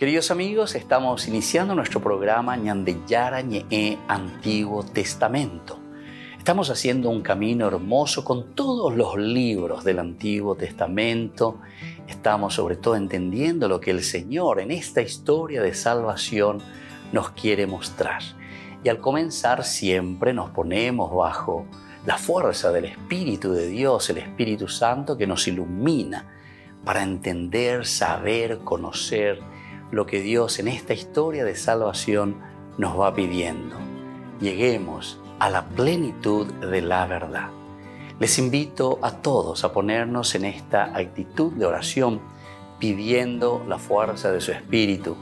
Queridos amigos, estamos iniciando nuestro programa Ñandeyara Ñe'e Antiguo Testamento. Estamos haciendo un camino hermoso con todos los libros del Antiguo Testamento. Estamos sobre todo entendiendo lo que el Señor en esta historia de salvación nos quiere mostrar. Y al comenzar siempre nos ponemos bajo la fuerza del Espíritu de Dios, el Espíritu Santo que nos ilumina para entender, saber, conocer lo que Dios en esta historia de salvación nos va pidiendo. Lleguemos a la plenitud de la verdad. Les invito a todos a ponernos en esta actitud de oración, pidiendo la fuerza de su Espíritu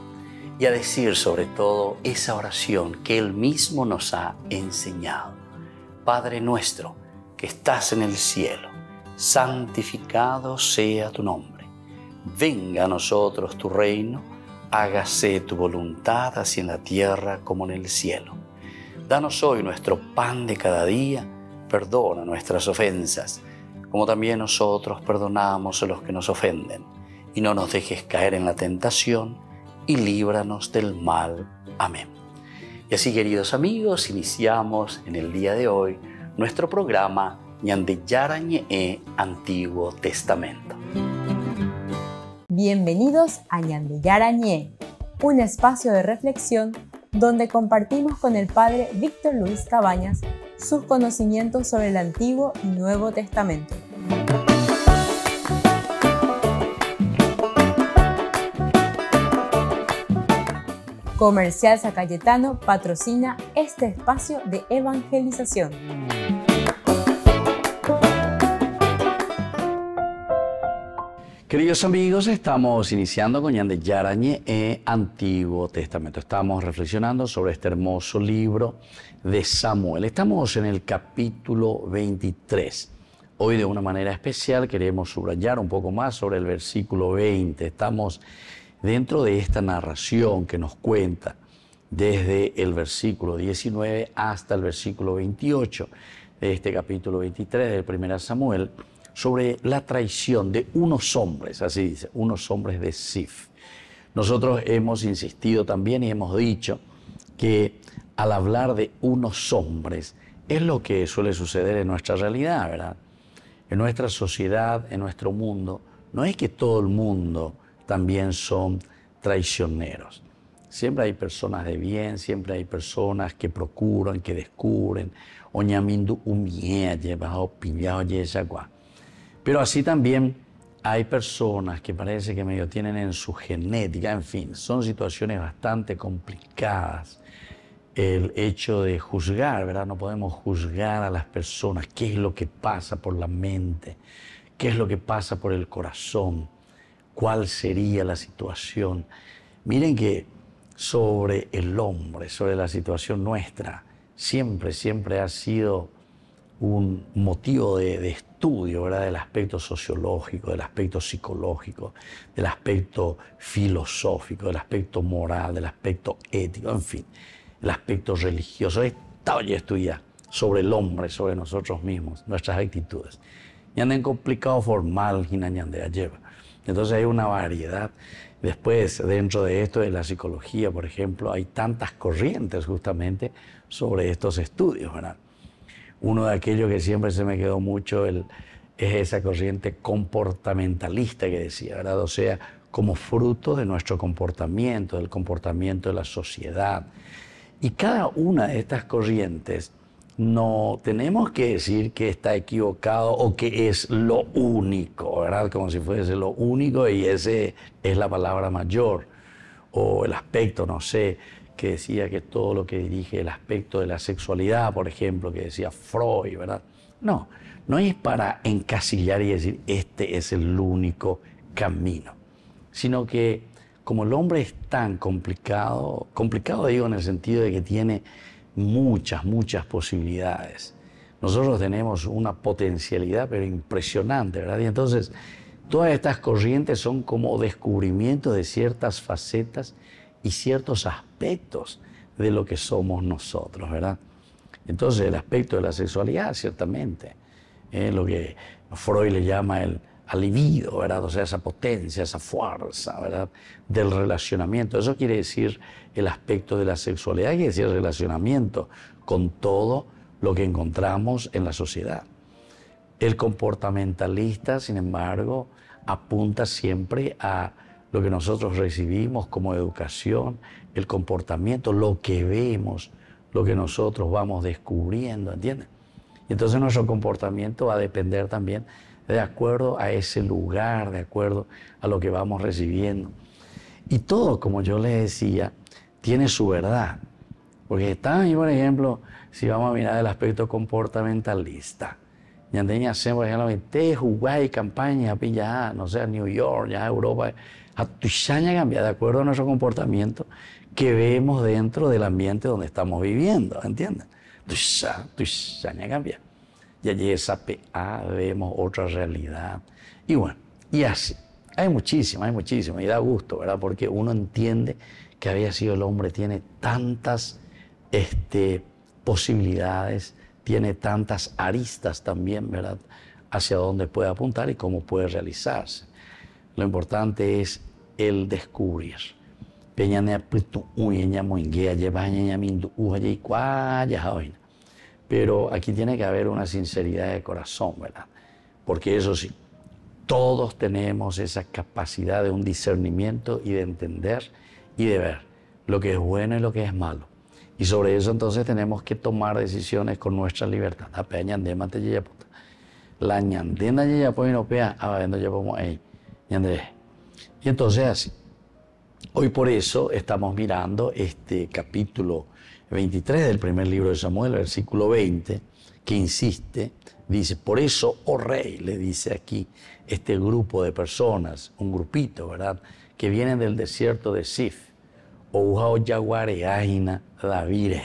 y a decir sobre todo esa oración que Él mismo nos ha enseñado. Padre nuestro que estás en el cielo, santificado sea tu nombre. Venga a nosotros tu reino. Hágase tu voluntad así en la tierra como en el cielo. Danos hoy nuestro pan de cada día. Perdona nuestras ofensas, como también nosotros perdonamos a los que nos ofenden. Y no nos dejes caer en la tentación, y líbranos del mal. Amén. Y así, queridos amigos, iniciamos en el día de hoy nuestro programa Ñandeyara Ñe'e Antiguo Testamento. Bienvenidos a Ñandeyara Ñe'e, un espacio de reflexión donde compartimos con el Padre Víctor Luis Cabañas sus conocimientos sobre el Antiguo y Nuevo Testamento. Comercial San Cayetano patrocina este espacio de evangelización. Queridos amigos, estamos iniciando con Ñandeyara Ñe'e Antiguo Testamento. Estamos reflexionando sobre este hermoso libro de Samuel. Estamos en el capítulo 23. Hoy de una manera especial queremos subrayar un poco más sobre el versículo 20. Estamos dentro de esta narración que nos cuenta desde el versículo 19 hasta el versículo 28 de este capítulo 23 del 1 Samuel, sobre la traición de unos hombres, así dice, unos hombres de Zif. Nosotros hemos insistido también y hemos dicho que al hablar de unos hombres es lo que suele suceder en nuestra realidad, ¿verdad? En nuestra sociedad, en nuestro mundo, no es que todo el mundo también son traicioneros. Siempre hay personas de bien, siempre hay personas que procuran, que descubren, oñamindu umie, llevado pillado yesagua. Pero así también hay personas que parece que medio tienen en su genética, en fin, son situaciones bastante complicadas. El hecho de juzgar, ¿verdad? No podemos juzgar a las personas, qué es lo que pasa por la mente, qué es lo que pasa por el corazón, cuál sería la situación. Miren que sobre el hombre, sobre la situación nuestra, siempre ha sido un motivo de estudio, ¿verdad? Del aspecto sociológico, del aspecto psicológico, del aspecto filosófico, del aspecto moral, del aspecto ético, en fin, el aspecto religioso. Estaba ya estudiado sobre el hombre, sobre nosotros mismos, nuestras actitudes. Y andan complicado formal, lleva. Entonces hay una variedad. Después, dentro de esto de la psicología, por ejemplo, hay tantas corrientes justamente sobre estos estudios, ¿verdad? Uno de aquellos que siempre se me quedó mucho es esa corriente comportamentalista que decía, ¿verdad? O sea, como fruto de nuestro comportamiento, del comportamiento de la sociedad. Y cada una de estas corrientes no tenemos que decir que está equivocado o que es lo único, ¿verdad? Como si fuese lo único y ese es la palabra mayor. O el aspecto, no sé, que decía que todo lo que dirige el aspecto de la sexualidad, por ejemplo, que decía Freud, ¿verdad? No es para encasillar y decir este es el único camino, sino que como el hombre es tan complicado digo en el sentido de que tiene muchas posibilidades. Nosotros tenemos una potencialidad pero impresionante, ¿verdad? Y entonces todas estas corrientes son como descubrimientos de ciertas facetas y ciertos aspectos de lo que somos nosotros, ¿verdad? Entonces el aspecto de la sexualidad, ciertamente, lo que Freud le llama el libido, ¿verdad? O sea, esa potencia, esa fuerza, ¿verdad? Del relacionamiento. Eso quiere decir el aspecto de la sexualidad, quiere decir el relacionamiento con todo lo que encontramos en la sociedad. El comportamentalista, sin embargo, apunta siempre a lo que nosotros recibimos como educación, el comportamiento, lo que vemos, lo que nosotros vamos descubriendo, ¿entienden? Y entonces nuestro comportamiento va a depender también de acuerdo a ese lugar, de acuerdo a lo que vamos recibiendo. Y todo, como yo les decía, tiene su verdad. Porque también, por ejemplo, si vamos a mirar el aspecto comportamentalista, ñandeña hacemos, por ejemplo, te jugar y campaña, ya, no sé, New York, ya Europa, a tuyaña cambia de acuerdo a nuestro comportamiento que vemos dentro del ambiente donde estamos viviendo, ¿entienden? Tuyaña cambia. Y allí esa PA vemos otra realidad. Y bueno, y así. Hay muchísimo, y da gusto, ¿verdad? Porque uno entiende que había sido el hombre, tiene tantas posibilidades, tiene tantas aristas también, ¿verdad? Hacia dónde puede apuntar y cómo puede realizarse. Lo importante es el descubrir. Pero aquí tiene que haber una sinceridad de corazón, ¿verdad? Porque eso sí, todos tenemos esa capacidad de un discernimiento y de entender y de ver lo que es bueno y lo que es malo. Y sobre eso entonces tenemos que tomar decisiones con nuestra libertad. La ñandena ya pues no pea, y entonces así. Hoy por eso estamos mirando este capítulo 23 del primer libro de Samuel, versículo 20, que insiste, dice, por eso, oh rey, le dice aquí este grupo de personas, un grupito, ¿verdad?, que vienen del desierto de Sif, o Ujao Yaguare Aina David,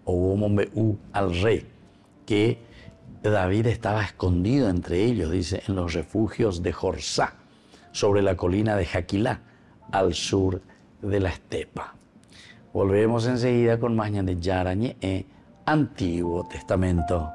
o Umomeu al rey, que David estaba escondido entre ellos, dice, en los refugios de Jorsá, sobre la colina de Jaquilá, al sur de la estepa. Volvemos enseguida con más de Yarañe, Antiguo Testamento.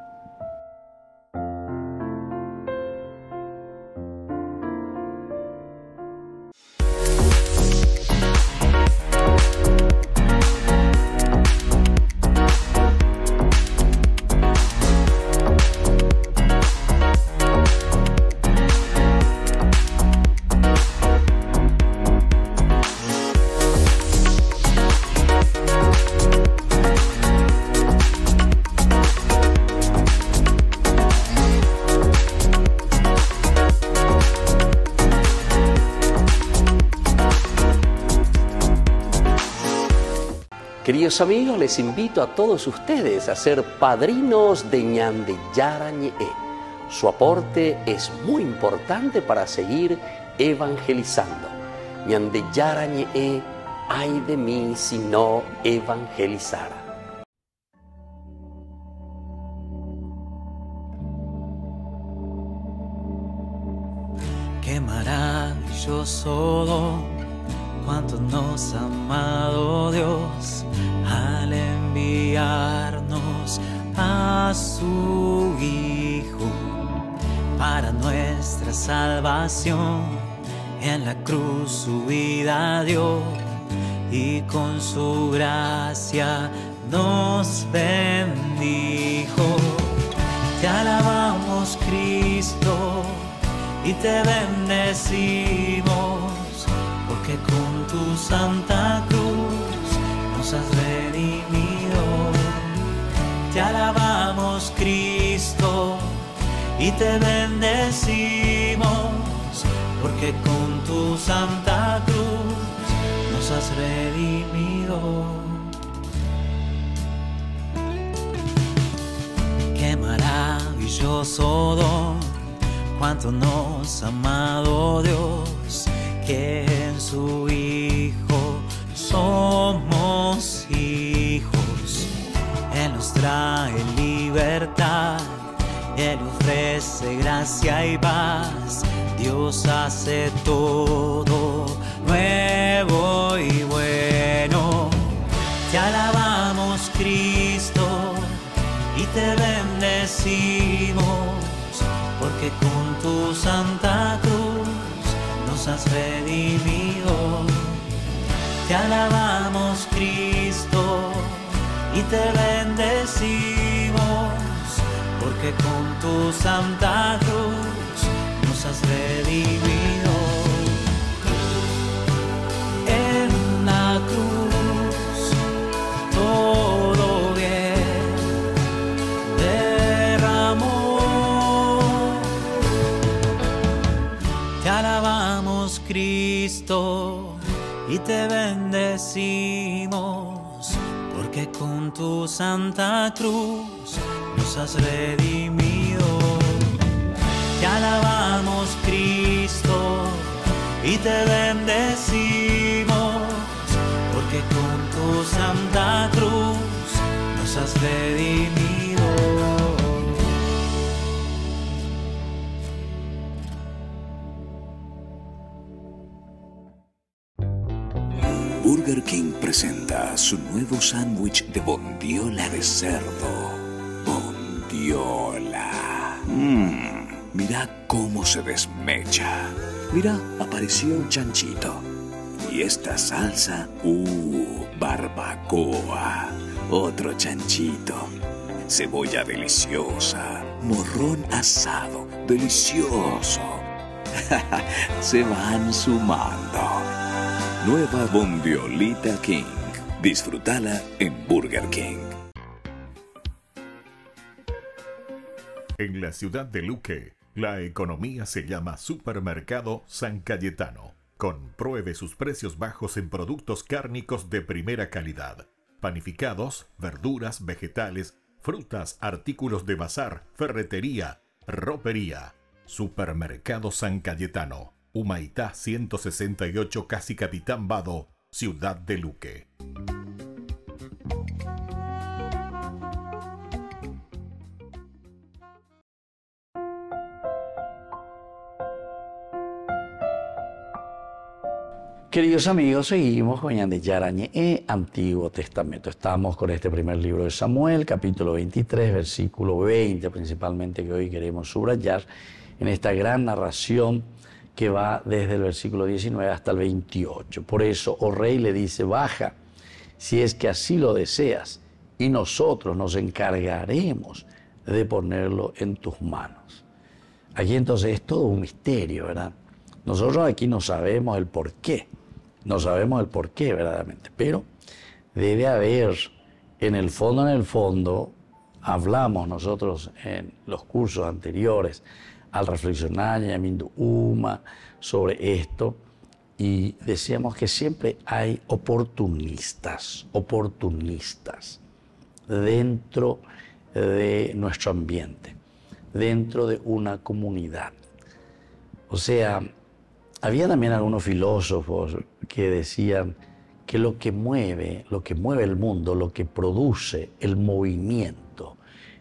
Queridos amigos, les invito a todos ustedes a ser padrinos de Ñande Yarañe. Su aporte es muy importante para seguir evangelizando. Ñande Yarañe, ay de mí si no evangelizara. Qué maravilloso cuánto nos ha amado Dios al enviarnos a su Hijo para nuestra salvación. En la cruz su vida dio y con su gracia nos bendijo. Te alabamos, Cristo, y te bendecimos, porque con tu santa cruz nos has redimido. Te alabamos, Cristo, y te bendecimos, porque con tu santa cruz nos has redimido. Qué maravilloso don, cuánto nos ha amado Dios, que en su Hijo somos hijos. Él nos trae libertad, Él ofrece gracia y paz. Dios hace todo nuevo y bueno. Te alabamos, Cristo, y te bendecimos, porque con tu santa cruz nos has redimido. Te alabamos, Cristo, y te bendecimos, porque con tu santa cruz nos has redimido. En la cruz todo bien derramó. Te alabamos, Cristo, y te bendecimos, porque con tu santa cruz nos has redimido. Te alabamos, Cristo, y te bendecimos, porque con tu santa cruz nos has redimido. Burger King presenta su nuevo sándwich de bondiola de cerdo. Bondiola. Mira cómo se desmecha. Mira, apareció un chanchito. Y esta salsa, barbacoa. Otro chanchito. Cebolla deliciosa. Morrón asado, delicioso. Se van sumando. Nueva Bondiolita King. Disfrútala en Burger King. En la ciudad de Luque, la economía se llama Supermercado San Cayetano. Compruebe sus precios bajos en productos cárnicos de primera calidad. Panificados, verduras, vegetales, frutas, artículos de bazar, ferretería, ropería. Supermercado San Cayetano. Humaitá 168, Casi Capitán Vado, ciudad de Luque. Queridos amigos, seguimos con Ñande Yarañe, Antiguo Testamento. Estamos con este primer libro de Samuel, capítulo 23, versículo 20, principalmente, que hoy queremos subrayar en esta gran narración que va desde el versículo 19 hasta el 28. Por eso, oh rey, le dice, baja, si es que así lo deseas, y nosotros nos encargaremos de ponerlo en tus manos. Aquí entonces es todo un misterio, ¿verdad? Nosotros aquí no sabemos el por qué, verdaderamente, pero debe haber, en el fondo, hablamos nosotros en los cursos anteriores, al reflexionar Yamindu Uma sobre esto, y decíamos que siempre hay oportunistas dentro de nuestro ambiente, dentro de una comunidad. O sea, había también algunos filósofos que decían que lo que mueve el mundo, lo que produce el movimiento,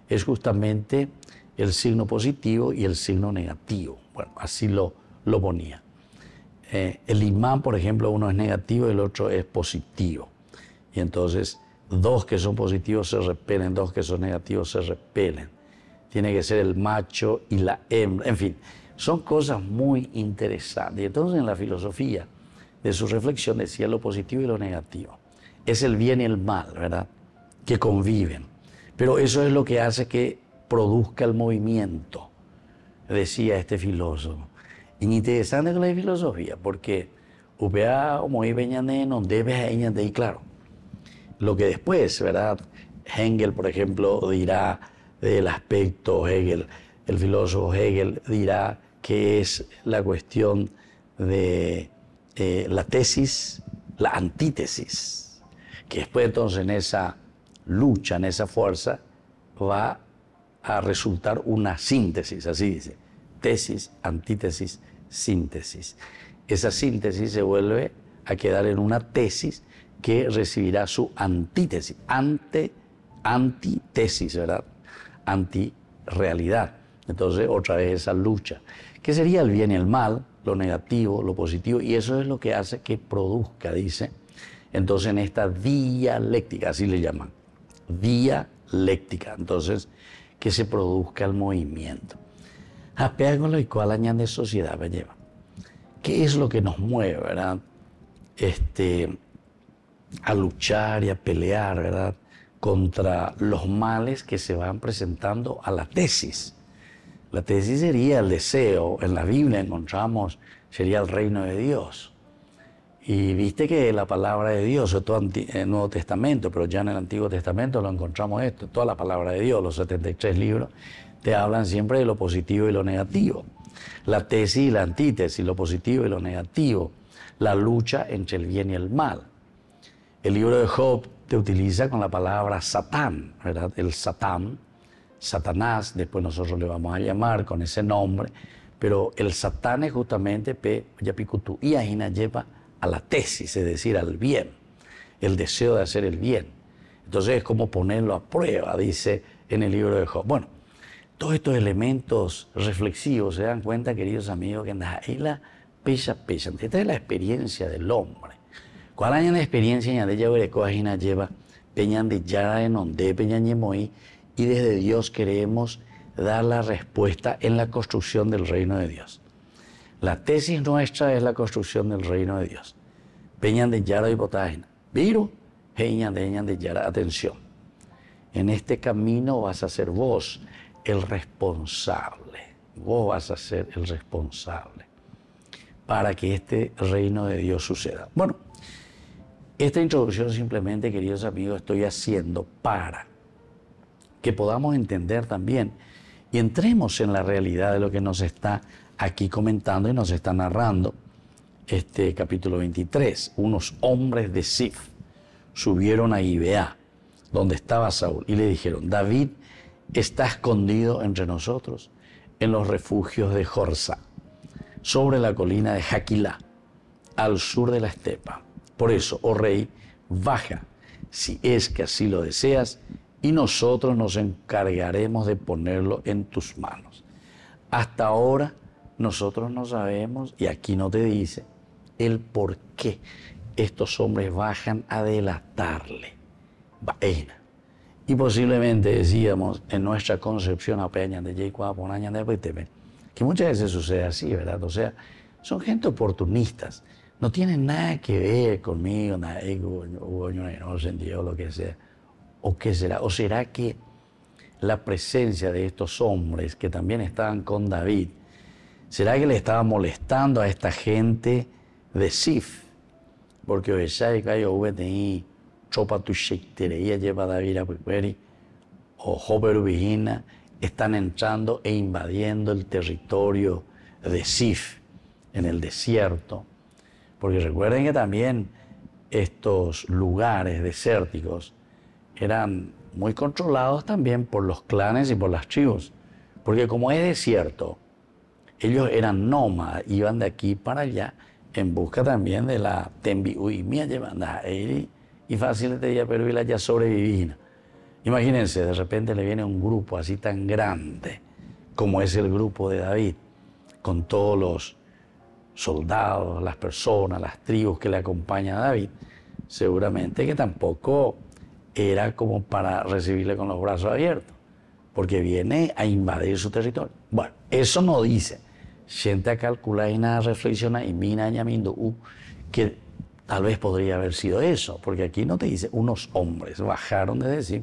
es justamente el signo positivo y el signo negativo. Bueno, así lo ponía. El imán, por ejemplo, uno es negativo y el otro es positivo. Y entonces, dos que son positivos se repelen, dos que son negativos se repelen. Tiene que ser el macho y la hembra. En fin, son cosas muy interesantes. Y entonces, en la filosofía de su reflexión decía lo positivo y lo negativo. Es el bien y el mal, ¿verdad?, que conviven. Pero eso es lo que hace que produzca el movimiento, decía este filósofo. Y interesante con la filosofía, porque upea muy beñane no debe y claro, lo que después, ¿verdad? Hegel, por ejemplo, dirá del aspecto el filósofo Hegel dirá que es la cuestión de la tesis, la antítesis, que después entonces en esa lucha, en esa fuerza, va a resultar una síntesis, así dice, tesis, antítesis, síntesis. Esa síntesis se vuelve a quedar en una tesis que recibirá su antítesis, antitesis, ¿verdad?, antirrealidad. Entonces, otra vez esa lucha, que sería el bien y el mal, lo negativo, lo positivo, y eso es lo que hace que produzca, dice, entonces en esta dialéctica, así le llaman, dialéctica, entonces, que se produzca el movimiento. Apega con lo cual añade sociedad, me lleva. ¿qué es lo que nos mueve, verdad? A luchar y a pelear, ¿verdad? Contra los males que se van presentando a la tesis. La tesis sería el deseo. En la Biblia encontramos, sería el reino de Dios. Y viste que la palabra de Dios, sobre todo en el Nuevo Testamento, pero ya en el Antiguo Testamento lo encontramos esto, toda la palabra de Dios, los 73 libros, te hablan siempre de lo positivo y lo negativo. La tesis y la antítesis, lo positivo y lo negativo, la lucha entre el bien y el mal. El libro de Job te utiliza con la palabra Satán, ¿verdad? El Satán, Satanás, después nosotros le vamos a llamar con ese nombre, pero el Satán es justamente y ahí lleva a la tesis, es decir, al bien, el deseo de hacer el bien. Entonces es como ponerlo a prueba, dice en el libro de Job. Bueno, todos estos elementos reflexivos se dan cuenta, queridos amigos, que ahí la pesa. Esta es la experiencia del hombre. ¿Cuál año de experiencia de ella lleva peñan de yara en onde peñan y desde Dios queremos dar la respuesta en la construcción del reino de Dios? La tesis nuestra es la construcción del reino de Dios. Peñan de yara y botágena. Viru, peñan de yara. Atención. En este camino vas a ser vos el responsable. Vos vas a ser el responsable para que este reino de Dios suceda. Bueno, esta introducción simplemente, queridos amigos, estoy haciendo para que podamos entender también y entremos en la realidad de lo que nos está aquí comentando y nos está narrando este capítulo 23. Unos hombres de Sif subieron a Gibeá, donde estaba Saúl, y le dijeron: David está escondido entre nosotros en los refugios de Jorsá, sobre la colina de Jaquilá, al sur de la estepa. Por eso, oh rey, baja, si es que así lo deseas, y nosotros nos encargaremos de ponerlo en tus manos. Hasta ahora nosotros no sabemos, y aquí no te dice, el por qué estos hombres bajan a delatarle. Y posiblemente decíamos en nuestra concepción que muchas veces sucede así, ¿verdad? O sea, son gente oportunistas, no tienen nada que ver conmigo, nada, no sentido, lo que sea. ¿O qué será? ¿O será que la presencia de estos hombres que también estaban con David, será que le estaba molestando a esta gente de Sif? Porque hoy Chopa tu Shektereía lleva David a Piperi o Joperu Vigina están entrando e invadiendo el territorio de Sif en el desierto. Porque recuerden que también estos lugares desérticos eran muy controlados también por los clanes y por las tribus. Porque como es desierto, ellos eran nómadas, iban de aquí para allá en busca también de la tembiuimia llevando a él y fácil te diría, pero él ya sobrevivía. Imagínense, de repente le viene un grupo así tan grande como es el grupo de David, con todos los soldados, las personas, las tribus que le acompañan a David, seguramente que tampoco era como para recibirle con los brazos abiertos, porque viene a invadir su territorio. Bueno, eso no dice. Siente a calcular y nada reflexiona y mina añamiendo que tal vez podría haber sido eso, porque aquí no te dice unos hombres bajaron de decir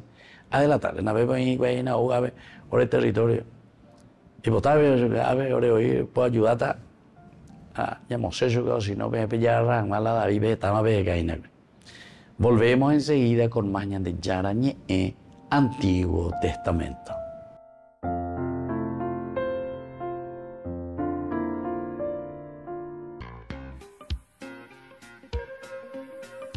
a delatarle, una vez por el territorio y votar puedo ayudarte a eso, si no me pillar mala David estaba de. Volvemos enseguida con Mañan de Yarañe, Antiguo Testamento.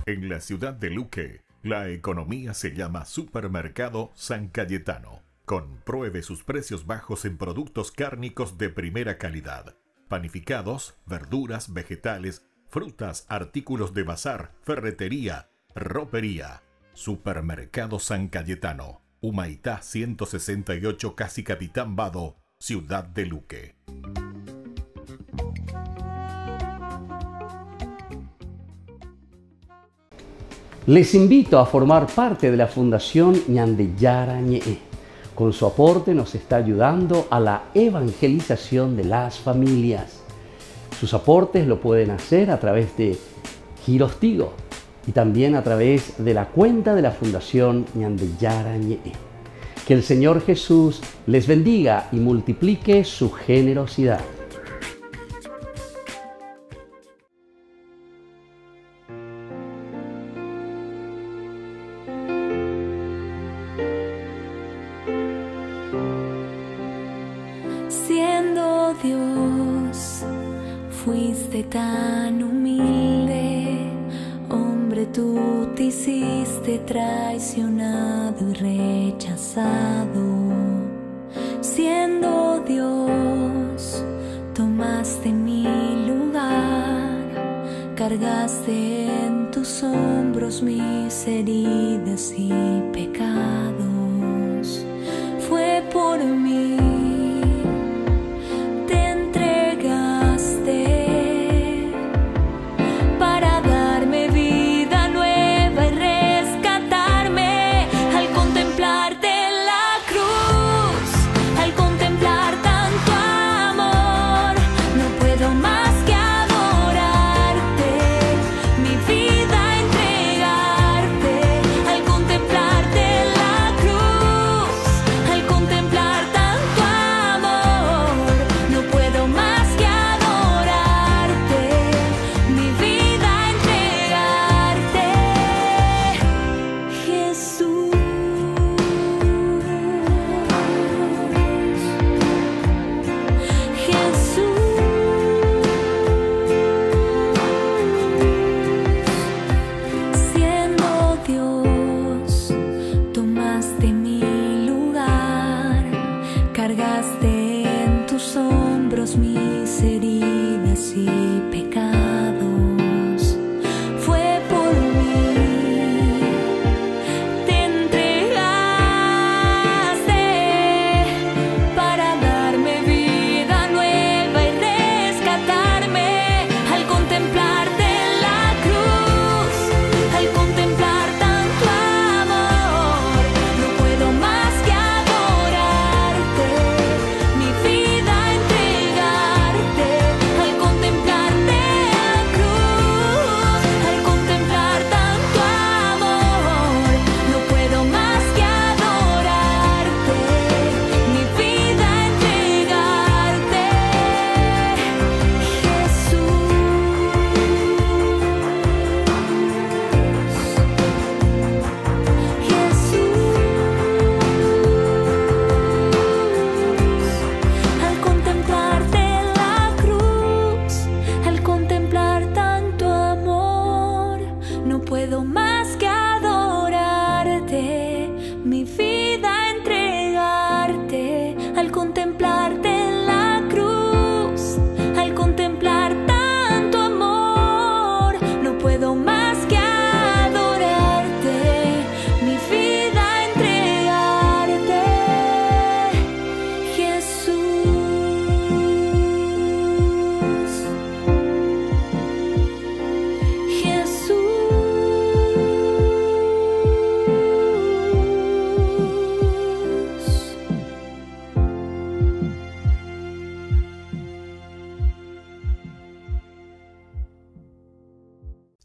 En la ciudad de Luque, la economía se llama Supermercado San Cayetano. Compruebe sus precios bajos en productos cárnicos de primera calidad. Panificados, verduras, vegetales, frutas, artículos de bazar, ferretería, ropería. Supermercado San Cayetano, Humaitá 168, Casi Capitán Vado, ciudad de Luque. Les invito a formar parte de la Fundación Ñande Yarañe. Con su aporte nos está ayudando a la evangelización de las familias. Sus aportes lo pueden hacer a través de Giros Tigo y también a través de la cuenta de la Fundación Ñande Yarañe. Que el Señor Jesús les bendiga y multiplique su generosidad. Siendo Dios, fuiste tan humilde, hombre, tú te hiciste traicionado y rechazado. Siendo Dios, tomaste mi lugar, cargaste en tus hombros mis heridas y pecados. Fue por mí.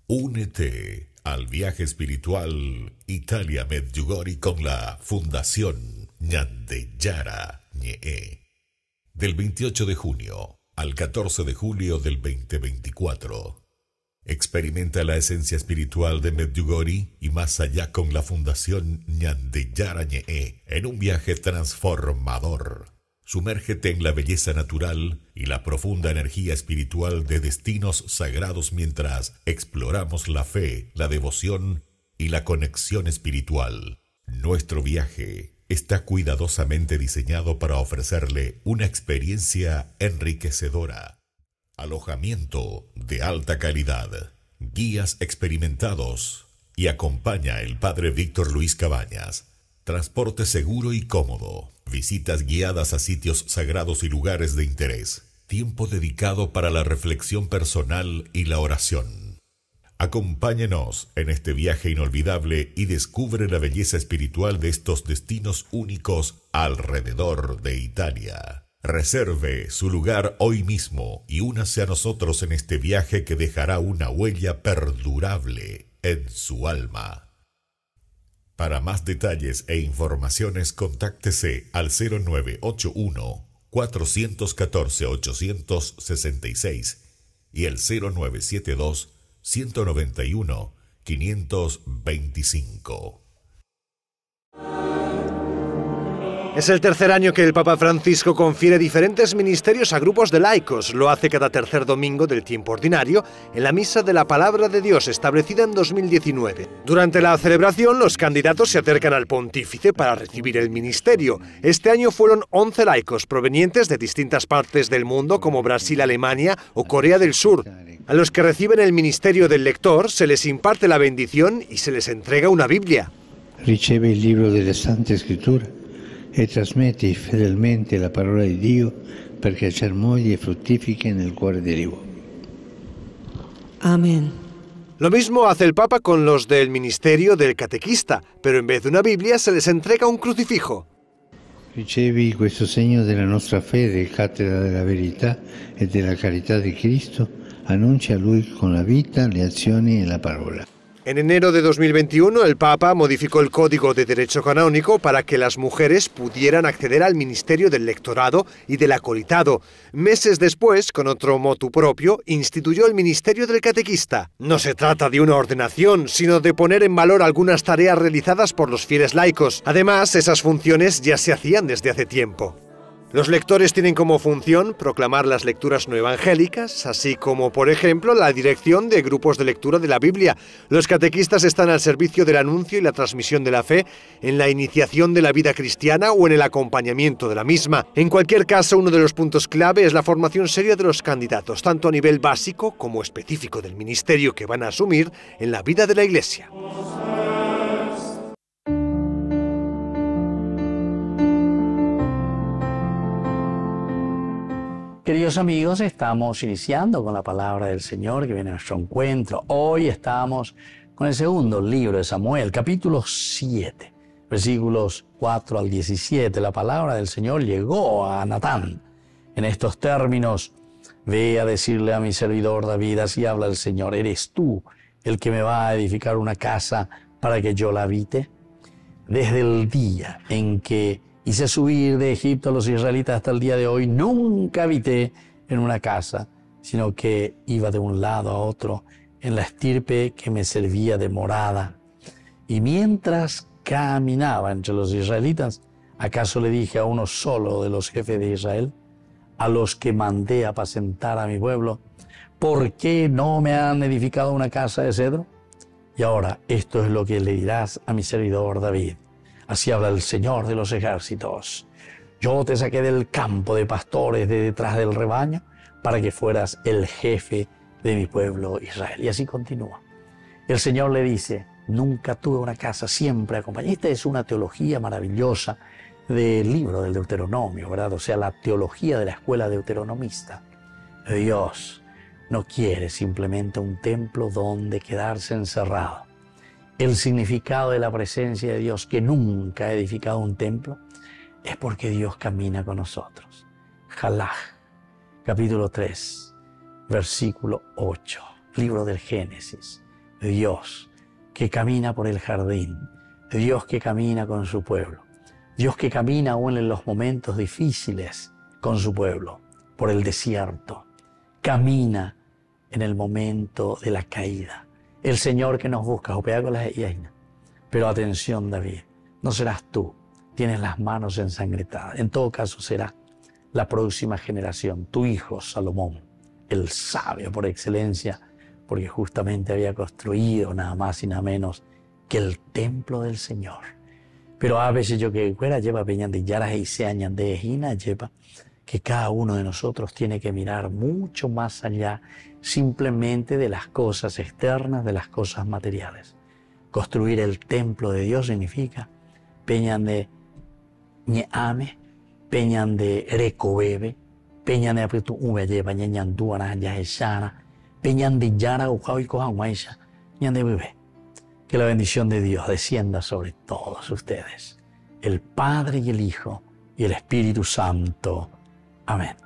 Únete al viaje espiritual Italia Medjugorje con la Fundación Ñande Yarañe. Del 28 de junio al 14 de julio del 2024. Experimenta la esencia espiritual de Medjugorje y más allá con la Fundación Ñande Yarañe en un viaje transformador. Sumérgete en la belleza natural y la profunda energía espiritual de destinos sagrados mientras exploramos la fe, la devoción y la conexión espiritual. Nuestro viaje está cuidadosamente diseñado para ofrecerle una experiencia enriquecedora. Alojamiento de alta calidad, guías experimentados y acompaña el Padre Víctor Luis Cabañas. Transporte seguro y cómodo, visitas guiadas a sitios sagrados y lugares de interés, tiempo dedicado para la reflexión personal y la oración. Acompáñenos en este viaje inolvidable y descubre la belleza espiritual de estos destinos únicos alrededor de Italia. Reserve su lugar hoy mismo y únase a nosotros en este viaje que dejará una huella perdurable en su alma. Para más detalles e informaciones, contáctese al 0981-414-866 y el 0972-191-525. Es el tercer año que el Papa Francisco confiere diferentes ministerios a grupos de laicos. Lo hace cada tercer domingo del tiempo ordinario en la Misa de la Palabra de Dios establecida en 2019. Durante la celebración, los candidatos se acercan al pontífice para recibir el ministerio. Este año fueron 11 laicos provenientes de distintas partes del mundo como Brasil, Alemania o Corea del Sur. A los que reciben el ministerio del lector se les imparte la bendición y se les entrega una Biblia. Riceve il libro delle Sante Scritture e trasmetti fedelmente la parola di Dio perché germogli e fruttifichi nel cuore dell'uomo. Amén. Lo mismo hace el Papa con los del ministerio del catequista, pero en vez de una Biblia se les entrega un crucifijo. Ricevi questo segno della nostra fede, cattedra della verità e della carità di Cristo, annuncia a Lui con la vita, le azioni e la parola. En enero de 2021, el Papa modificó el Código de Derecho Canónico para que las mujeres pudieran acceder al ministerio del lectorado y del acolitado. Meses después, con otro motu propio, instituyó el ministerio del catequista. No se trata de una ordenación, sino de poner en valor algunas tareas realizadas por los fieles laicos. Además, esas funciones ya se hacían desde hace tiempo. Los lectores tienen como función proclamar las lecturas no evangélicas, así como, por ejemplo, la dirección de grupos de lectura de la Biblia. Los catequistas están al servicio del anuncio y la transmisión de la fe, en la iniciación de la vida cristiana o en el acompañamiento de la misma. En cualquier caso, uno de los puntos clave es la formación seria de los candidatos, tanto a nivel básico como específico del ministerio que van a asumir en la vida de la Iglesia. Queridos amigos, estamos iniciando con la palabra del Señor que viene a nuestro encuentro. Hoy estamos con el segundo libro de Samuel, capítulo 7, versículos 4 al 17. La palabra del Señor llegó a Natán en estos términos: ve a decirle a mi servidor David, así habla el Señor, ¿eres tú el que me va a edificar una casa para que yo la habite? Desde el día en que hice subir de Egipto a los israelitas hasta el día de hoy, nunca habité en una casa, sino que iba de un lado a otro en la estirpe que me servía de morada. Y mientras caminaba entre los israelitas, ¿acaso le dije a uno solo de los jefes de Israel, a los que mandé apacentar a mi pueblo, ¿por qué no me han edificado una casa de cedro? Y ahora esto es lo que le dirás a mi servidor David. Así habla el Señor de los ejércitos. Yo te saqué del campo de pastores de detrás del rebaño para que fueras el jefe de mi pueblo Israel. Y así continúa. El Señor le dice, nunca tuve una casa, siempre acompañé. Esta es una teología maravillosa del libro del Deuteronomio, ¿verdad? O sea, la teología de la escuela deuteronomista. Dios no quiere simplemente un templo donde quedarse encerrado. El significado de la presencia de Dios, que nunca ha edificado un templo, es porque Dios camina con nosotros. Jalaj, capítulo 3, versículo 8, libro del Génesis. Dios que camina por el jardín, Dios que camina con su pueblo, Dios que camina aún en los momentos difíciles con su pueblo, por el desierto, camina en el momento de la caída. El Señor que nos busca, pero atención David, no serás tú, tienes las manos ensangrentadas, en todo caso será la próxima generación, tu hijo Salomón, el sabio por excelencia, porque justamente había construido nada más y nada menos que el templo del Señor. Pero a veces yo que fuera lleva peñan de yaras y se añan de ejina, lleva que cada uno de nosotros tiene que mirar mucho más allá simplemente de las cosas externas, de las cosas materiales. Construir el templo de Dios significa peñan de ñeame, peñan de recobebe, peñan de apretu ubeye, bañan duana, ya eshana, peñan de yara, ujao y cojan guaisha, ñan de bebé. Que la bendición de Dios descienda sobre todos ustedes, el Padre y el Hijo y el Espíritu Santo. Amén.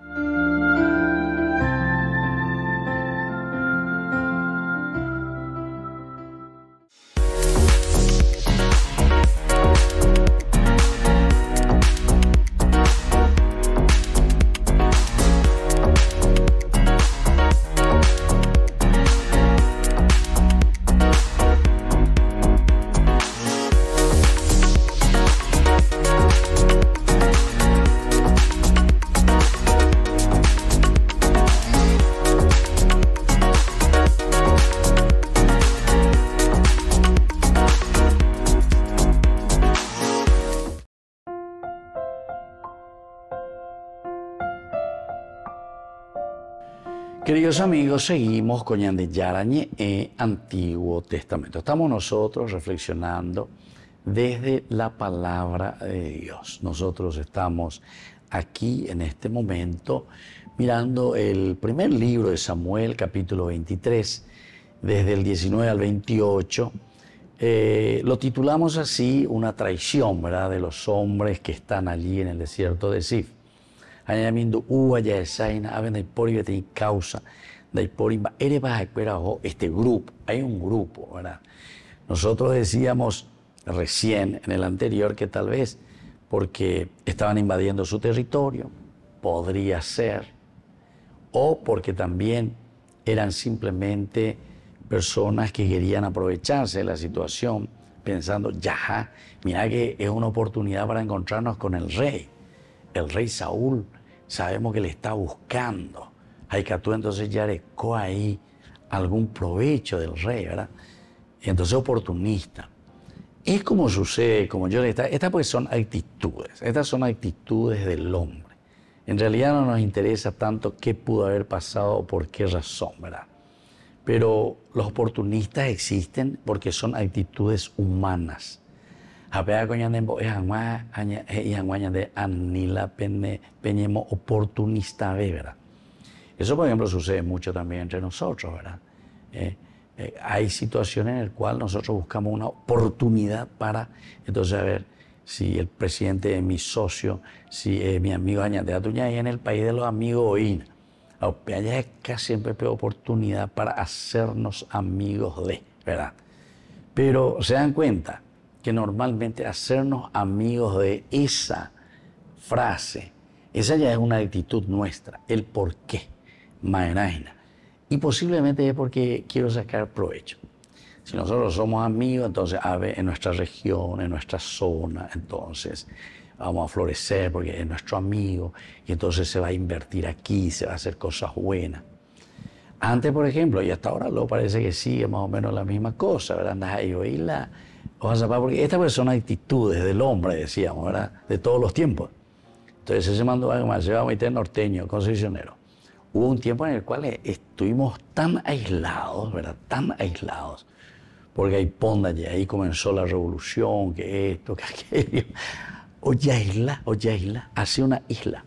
Queridos amigos, seguimos con Ñande Yarañe Antiguo Testamento. Estamos nosotros reflexionando desde la palabra de Dios. Nosotros estamos aquí en este momento mirando el primer libro de Samuel, capítulo 23, desde el 19 al 28. Lo titulamos así, una traición, ¿verdad?, de los hombres que están allí en el desierto de Sif. Este grupo, hay un grupo, ¿verdad? Nosotros decíamos recién en el anterior que tal vez porque estaban invadiendo su territorio, podría ser, o porque también eran simplemente personas que querían aprovecharse de la situación, pensando, ya, mira que es una oportunidad para encontrarnos con el rey Saúl. Sabemos que le está buscando. Hay que tú entonces ya recó ahí algún provecho del rey, ¿verdad? Y entonces oportunista. Es como sucede, como yo le estaba. Estas pues son actitudes. Estas son actitudes del hombre. En realidad no nos interesa tanto qué pudo haber pasado o por qué razón, ¿verdad? Pero los oportunistas existen porque son actitudes humanas. Oportunista, ¿verdad? Eso, por ejemplo, sucede mucho también entre nosotros, ¿verdad? Hay situaciones en las cuales nosotros buscamos una oportunidad para, entonces, a ver, si el presidente es mi socio, si mi amigo añade tuya en el país de los amigos hoy, hay casi siempre oportunidad para hacernos amigos de, ¿verdad? Pero se dan cuenta que normalmente hacernos amigos de esa frase, esa ya es una actitud nuestra, el por qué, maeraina. Y posiblemente es porque quiero sacar provecho. Si nosotros somos amigos, entonces en nuestra región, en nuestra zona, entonces vamos a florecer porque es nuestro amigo y entonces se va a invertir aquí, se va a hacer cosas buenas. Antes, por ejemplo, y hasta ahora lo parece que sigue más o menos la misma cosa, ¿verdad? Porque estas pues son actitudes del hombre, decíamos, ¿verdad?, de todos los tiempos. Entonces ese mando se va a meter norteño, concesionero. Hubo un tiempo en el cual estuvimos tan aislados, ¿verdad?, tan aislados, porque ahí comenzó la revolución, que esto, que aquello. Oyaisla, hacia una isla.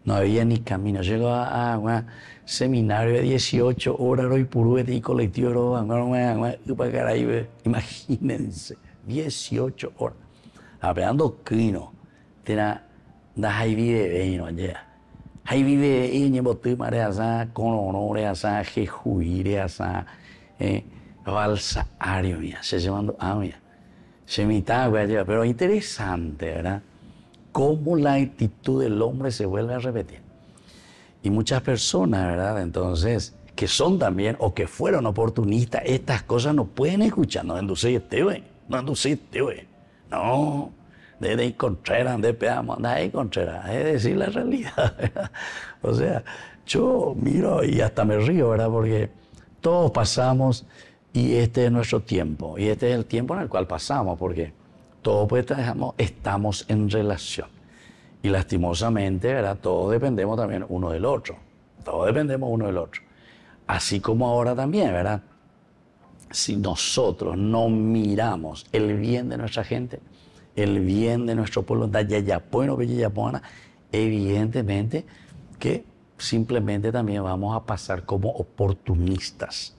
No había ni camino. Llegó a un seminario de 18 horas y purúete y colectivo. Imagínense, 18 horas. Hablando crino, tena da ahí vive vino allá. Ahí vive y ñebotu marea con honores asa, jejuire asa, balsa ario mía, se llamando mía. Se mitaba allá, pero interesante, ¿verdad?, cómo la actitud del hombre se vuelve a repetir. Y muchas personas, ¿verdad?, entonces, que son también o que fueron oportunistas, estas cosas no pueden escuchar. No, de Contreras, de Peamos, de Contreras, es decir la realidad, ¿verdad? O sea, yo miro y hasta me río, ¿verdad?, porque todos pasamos y este es nuestro tiempo, y este es el tiempo en el cual pasamos, porque todos pues estamos en relación. Y lastimosamente, ¿verdad?, todos dependemos también uno del otro. Todos dependemos uno del otro. Así como ahora también, ¿verdad? Si nosotros no miramos el bien de nuestra gente, el bien de nuestro pueblo, evidentemente que simplemente también vamos a pasar como oportunistas.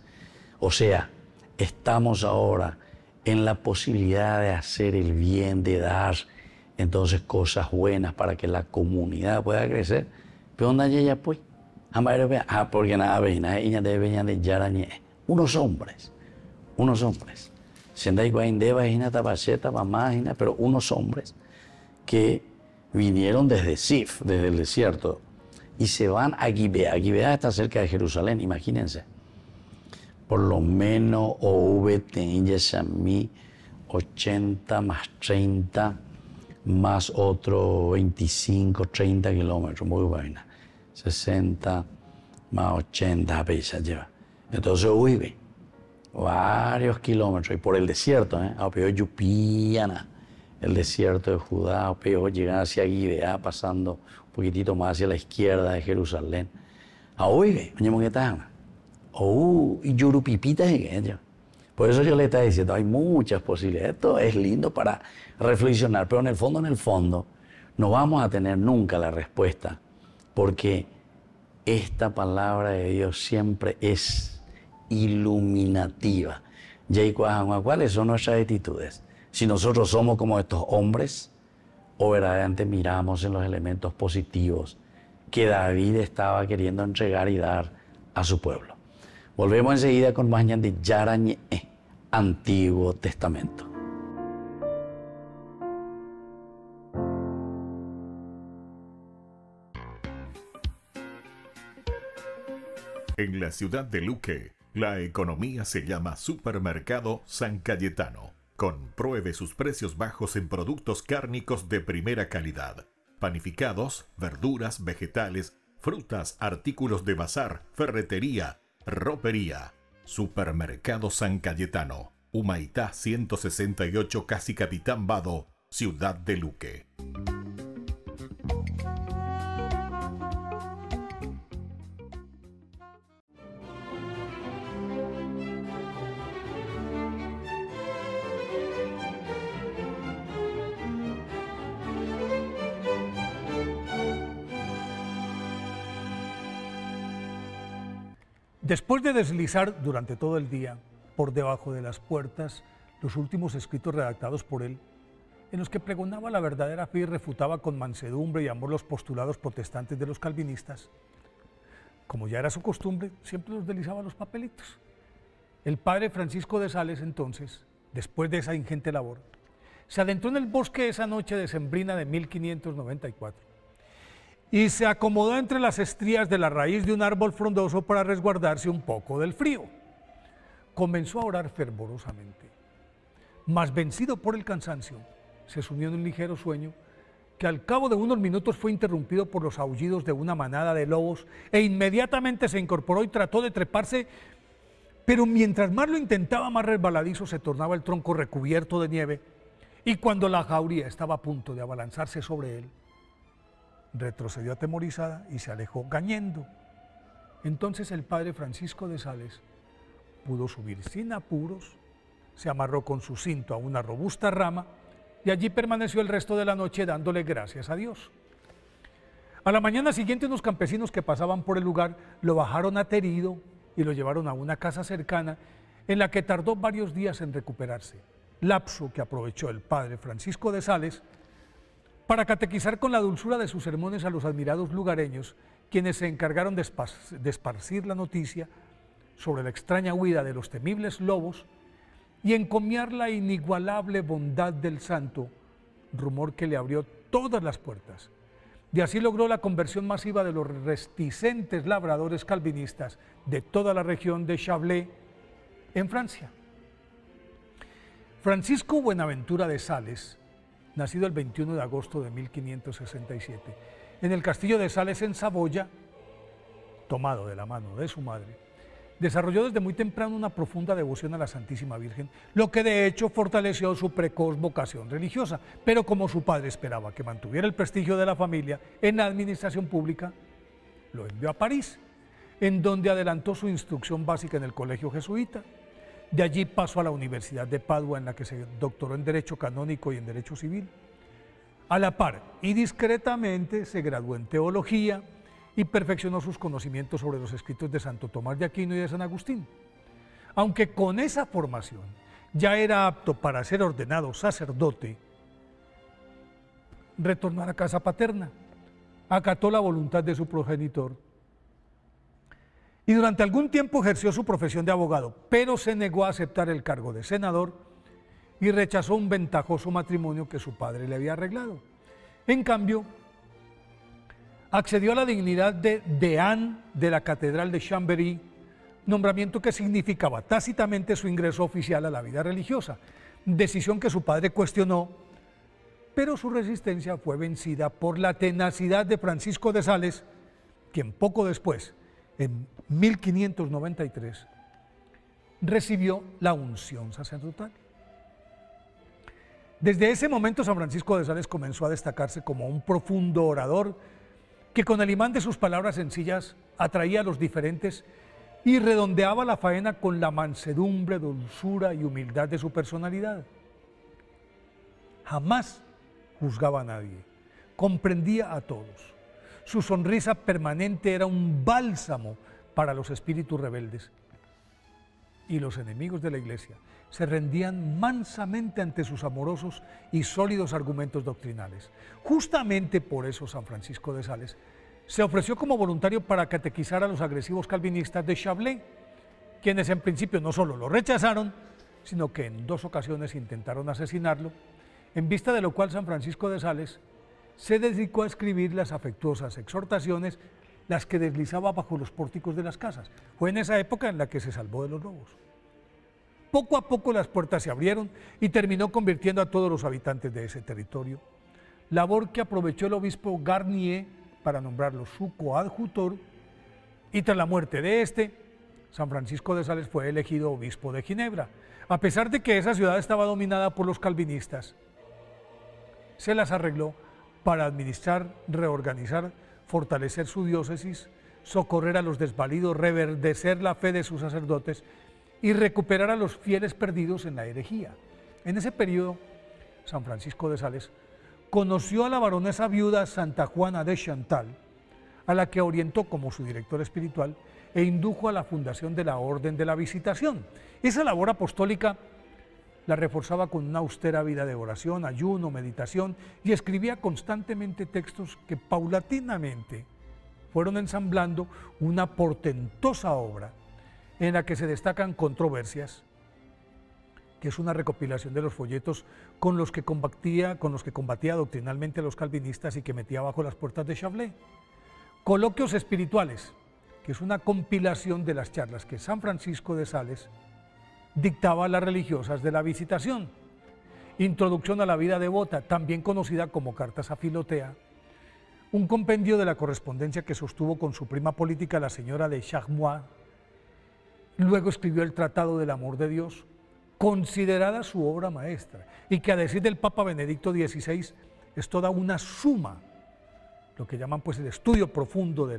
O sea, estamos ahora en la posibilidad de hacer el bien, de dar entonces cosas buenas para que la comunidad pueda crecer, ¿Pero dónde ella pues? Porque nada, de Yarañé. Unos hombres. Sendai Guaindeva, Tabacheta, Mamá, pero unos hombres que vinieron desde Sif, desde el desierto, y se van a Gibea. Gibea está cerca de Jerusalén, imagínense. Por lo menos OVT, Yeshamí, 80 más 30, más otro 25, 30 kilómetros, muy buena. 60 más 80, apenas lleva. Entonces vive varios kilómetros, y por el desierto, a peor Yupiana, el desierto de Judá, a peor llegar hacia Gibea, pasando un poquitito más hacia la izquierda de Jerusalén. A vive, y Yurupipita es. Por eso yo le estaba diciendo, hay muchas posibilidades. Esto es lindo para reflexionar, pero en el fondo, no vamos a tener nunca la respuesta, porque esta palabra de Dios siempre es iluminativa. ¿Cuáles son nuestras actitudes? Si nosotros somos como estos hombres, o verdaderamente miramos en los elementos positivos que David estaba queriendo entregar y dar a su pueblo. Volvemos enseguida con más de Yarañé, Antiguo Testamento. En la ciudad de Luque, la economía se llama Supermercado San Cayetano. Compruebe sus precios bajos en productos cárnicos de primera calidad. Panificados, verduras, vegetales, frutas, artículos de bazar, ferretería, ropería. Supermercado San Cayetano, Humaitá 168, casi Capitán Vado, ciudad de Luque. Después de deslizar durante todo el día por debajo de las puertas los últimos escritos redactados por él, en los que pregonaba la verdadera fe y refutaba con mansedumbre y amor los postulados protestantes de los calvinistas, como ya era su costumbre, siempre los deslizaba los papelitos. El padre Francisco de Sales, entonces, después de esa ingente labor, se adentró en el bosque esa noche decembrina de 1594 y se acomodó entre las estrías de la raíz de un árbol frondoso para resguardarse un poco del frío. Comenzó a orar fervorosamente, mas vencido por el cansancio, se sumió en un ligero sueño que al cabo de unos minutos fue interrumpido por los aullidos de una manada de lobos e inmediatamente se incorporó y trató de treparse, pero mientras más lo intentaba, más resbaladizo se tornaba el tronco recubierto de nieve, y cuando la jauría estaba a punto de abalanzarse sobre él, retrocedió atemorizada y se alejó gañendo. Entonces el padre Francisco de Sales pudo subir sin apuros, se amarró con su cinto a una robusta rama y allí permaneció el resto de la noche dándole gracias a Dios. A la mañana siguiente unos campesinos que pasaban por el lugar lo bajaron aterido y lo llevaron a una casa cercana en la que tardó varios días en recuperarse, lapso que aprovechó el padre Francisco de Sales para catequizar con la dulzura de sus sermones a los admirados lugareños, quienes se encargaron de esparcir la noticia sobre la extraña huida de los temibles lobos y encomiar la inigualable bondad del santo, rumor que le abrió todas las puertas. Y así logró la conversión masiva de los reticentes labradores calvinistas de toda la región de Chablais, en Francia. Francisco Buenaventura de Sales, nacido el 21 de agosto de 1567, en el castillo de Sales en Saboya, tomado de la mano de su madre, desarrolló desde muy temprano una profunda devoción a la Santísima Virgen, lo que de hecho fortaleció su precoz vocación religiosa, pero como su padre esperaba que mantuviera el prestigio de la familia en la administración pública, lo envió a París, en donde adelantó su instrucción básica en el colegio jesuita. De allí pasó a la Universidad de Padua, en la que se doctoró en Derecho Canónico y en Derecho Civil. A la par y discretamente se graduó en Teología y perfeccionó sus conocimientos sobre los escritos de Santo Tomás de Aquino y de San Agustín. Aunque con esa formación ya era apto para ser ordenado sacerdote, retornó a la casa paterna, acató la voluntad de su progenitor y durante algún tiempo ejerció su profesión de abogado, pero se negó a aceptar el cargo de senador y rechazó un ventajoso matrimonio que su padre le había arreglado. En cambio, accedió a la dignidad de deán de la Catedral de Chambéry, nombramiento que significaba tácitamente su ingreso oficial a la vida religiosa, decisión que su padre cuestionó, pero su resistencia fue vencida por la tenacidad de Francisco de Sales, quien poco después, en 1593, recibió la unción sacerdotal. Desde ese momento San Francisco de Sales comenzó a destacarse como un profundo orador que con el imán de sus palabras sencillas atraía a los diferentes y redondeaba la faena con la mansedumbre, dulzura y humildad de su personalidad. Jamás juzgaba a nadie, comprendía a todos. Su sonrisa permanente era un bálsamo para los espíritus rebeldes. Y los enemigos de la Iglesia se rendían mansamente ante sus amorosos y sólidos argumentos doctrinales. Justamente por eso San Francisco de Sales se ofreció como voluntario para catequizar a los agresivos calvinistas de Chablais, quienes en principio no solo lo rechazaron, sino que en 2 ocasiones intentaron asesinarlo, en vista de lo cual San Francisco de Sales se dedicó a escribir las afectuosas exhortaciones, las que deslizaba bajo los pórticos de las casas. Fue en esa época en la que se salvó de los robos. Poco a poco las puertas se abrieron y terminó convirtiendo a todos los habitantes de ese territorio, labor que aprovechó el obispo Garnier para nombrarlo su coadjutor, y tras la muerte de este, San Francisco de Sales fue elegido obispo de Ginebra. A pesar de que esa ciudad estaba dominada por los calvinistas, se las arregló para administrar, reorganizar, fortalecer su diócesis, socorrer a los desvalidos, reverdecer la fe de sus sacerdotes y recuperar a los fieles perdidos en la herejía. En ese periodo, San Francisco de Sales conoció a la baronesa viuda Santa Juana de Chantal, a la que orientó como su director espiritual e indujo a la fundación de la Orden de la Visitación. Esa labor apostólica la reforzaba con una austera vida de oración, ayuno, meditación, y escribía constantemente textos que paulatinamente fueron ensamblando una portentosa obra en la que se destacan Controversias, que es una recopilación de los folletos con los que combatía doctrinalmente a los calvinistas y que metía bajo las puertas de Chablais. Coloquios espirituales, que es una compilación de las charlas que San Francisco de Sales dictaba a las religiosas de la Visitación. Introducción a la vida devota, también conocida como Cartas a Filotea, un compendio de la correspondencia que sostuvo con su prima política, la señora de Charmois. Luego escribió el Tratado del Amor de Dios, considerada su obra maestra, y que a decir del Papa Benedicto XVI es toda una suma, lo que llaman pues el estudio profundo de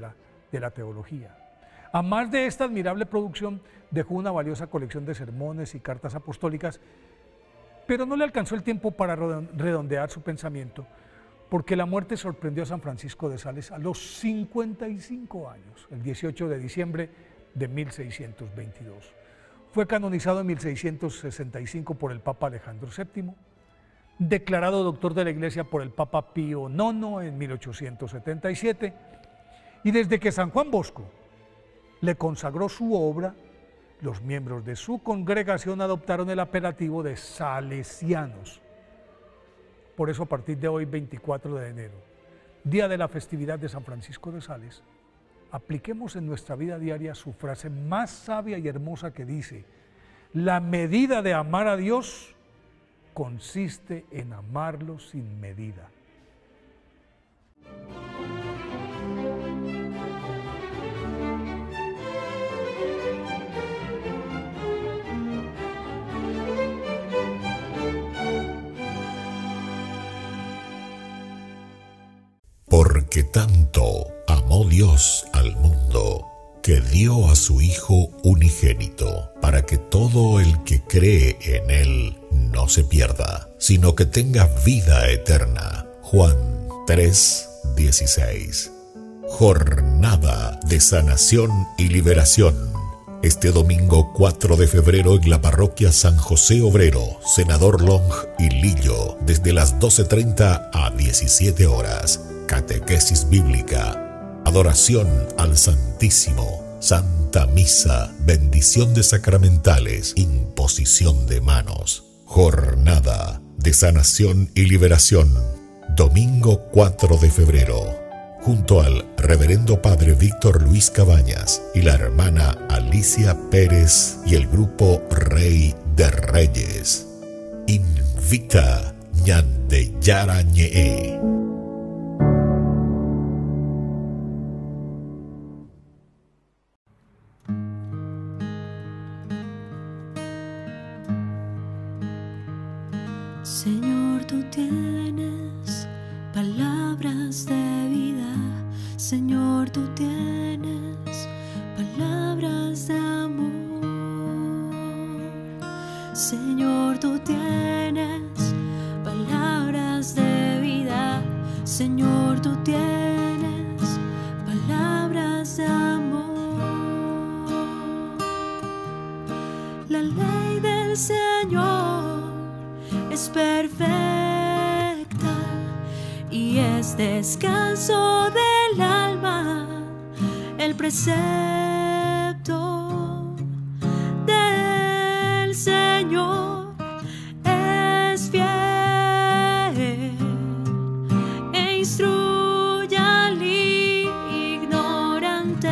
la teología. A más de esta admirable producción, dejó una valiosa colección de sermones y cartas apostólicas, pero no le alcanzó el tiempo para redondear su pensamiento, porque la muerte sorprendió a San Francisco de Sales a los 55 años, el 18 de diciembre de 1622. Fue canonizado en 1665 por el Papa Alejandro VII, declarado doctor de la Iglesia por el Papa Pío IX en 1877, y desde que San Juan Bosco le consagró su obra, los miembros de su congregación adoptaron el apelativo de salesianos. Por eso, a partir de hoy, 24 de enero, día de la festividad de San Francisco de Sales, apliquemos en nuestra vida diaria su frase más sabia y hermosa que dice: la medida de amar a Dios consiste en amarlo sin medida. Porque tanto amó Dios al mundo, que dio a su Hijo unigénito, para que todo el que cree en Él no se pierda, sino que tenga vida eterna. Juan 3:16. Jornada de sanación y liberación. Este domingo 4 de febrero en la parroquia San José Obrero, Senador Long y Lillo, desde las 12:30 a 17 horas. catequesis bíblica, adoración al Santísimo, Santa Misa, bendición de sacramentales, imposición de manos, jornada de sanación y liberación, domingo 4 de febrero, junto al Reverendo Padre Víctor Luis Cabañas y la hermana Alicia Pérez y el grupo Rey de Reyes. Invita Ñande Yarañe. Señor, tú tienes palabras de vida. Señor, tú tienes palabras de amor. Señor, tú tienes palabras de vida. Señor, tú tienes palabras de amor. La ley del Señor es perfecta y es descanso del alma. El precepto del Señor es fiel e instruye al ignorante.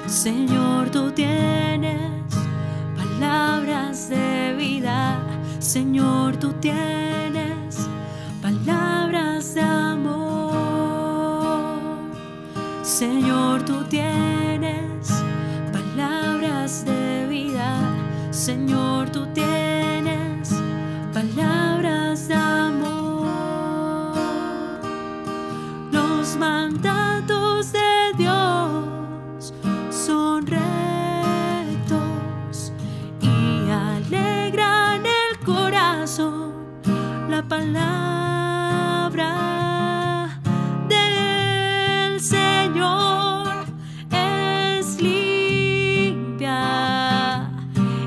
Señor, tú tienes palabras de vida. Señor, tú tienes palabras de amor. Señor, tú tienes palabras de vida. Señor, tú tienes palabras de amor. Los mandatos de Dios son rectos y alegran el corazón. La palabra del Señor es limpia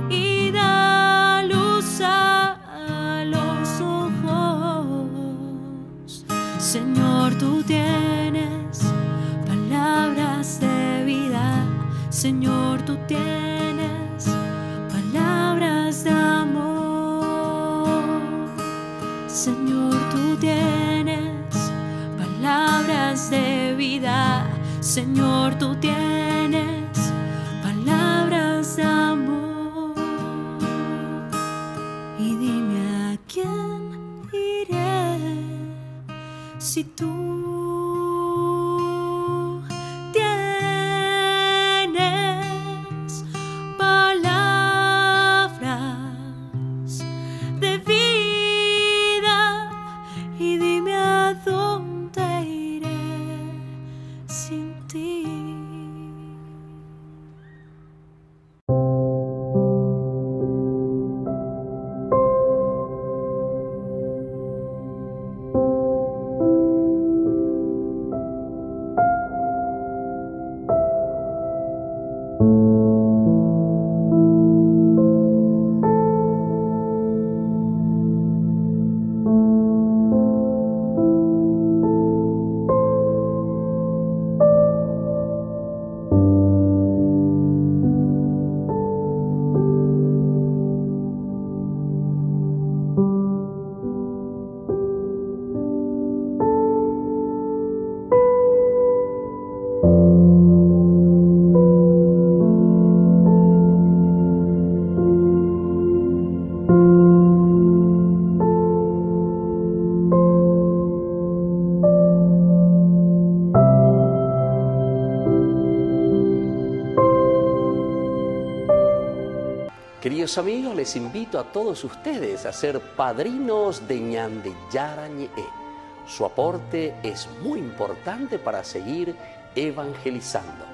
y da luz a los ojos. Señor, tú tienes palabras de vida. Señor, tú tienes palabras de amor. Señor, tú tienes palabras de vida. Señor, tú tienes palabras de amor. Y dime a quién iré si tú tienes palabras de vida. Y dime a dónde iré sin ti. Queridos amigos, les invito a todos ustedes a ser padrinos de Ñande Yarañe. Su aporte es muy importante para seguir evangelizando.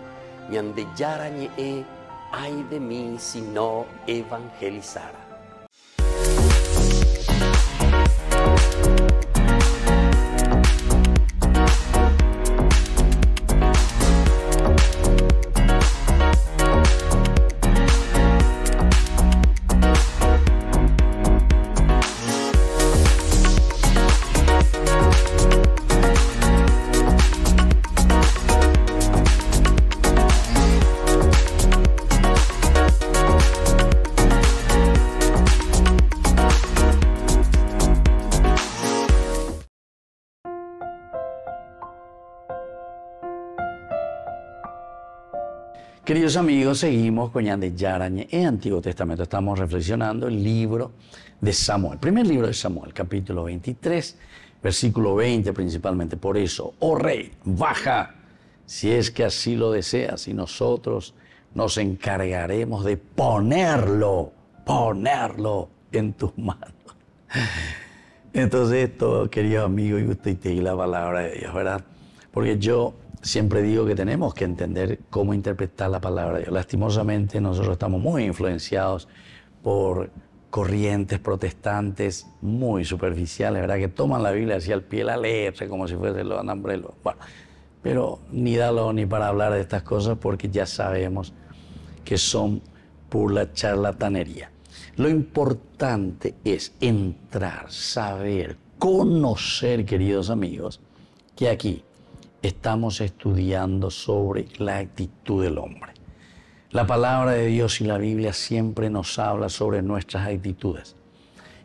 Ñande Yarañe, ay de mí si no evangelizara. Queridos amigos, seguimos con Ñande Yarañe en Antiguo Testamento. Estamos reflexionando el libro de Samuel. Primer libro de Samuel, capítulo 23, versículo 20 principalmente. Por eso, oh rey, baja, si es que así lo deseas, y nosotros nos encargaremos de ponerlo en tus manos. Entonces esto, queridos amigos, y usted y la palabra de Dios, ¿verdad? Porque yo siempre digo que tenemos que entender cómo interpretar la palabra de Dios. Lastimosamente nosotros estamos muy influenciados por corrientes protestantes muy superficiales, ¿verdad? Que toman la Biblia hacia el pie de la letra, como si fuese lo anambrelo. Bueno, pero ni dalo ni para hablar de estas cosas porque ya sabemos que son pura charlatanería. Lo importante es entrar, saber, conocer, queridos amigos, que aquí estamos estudiando sobre la actitud del hombre. La palabra de Dios y la Biblia siempre nos habla sobre nuestras actitudes.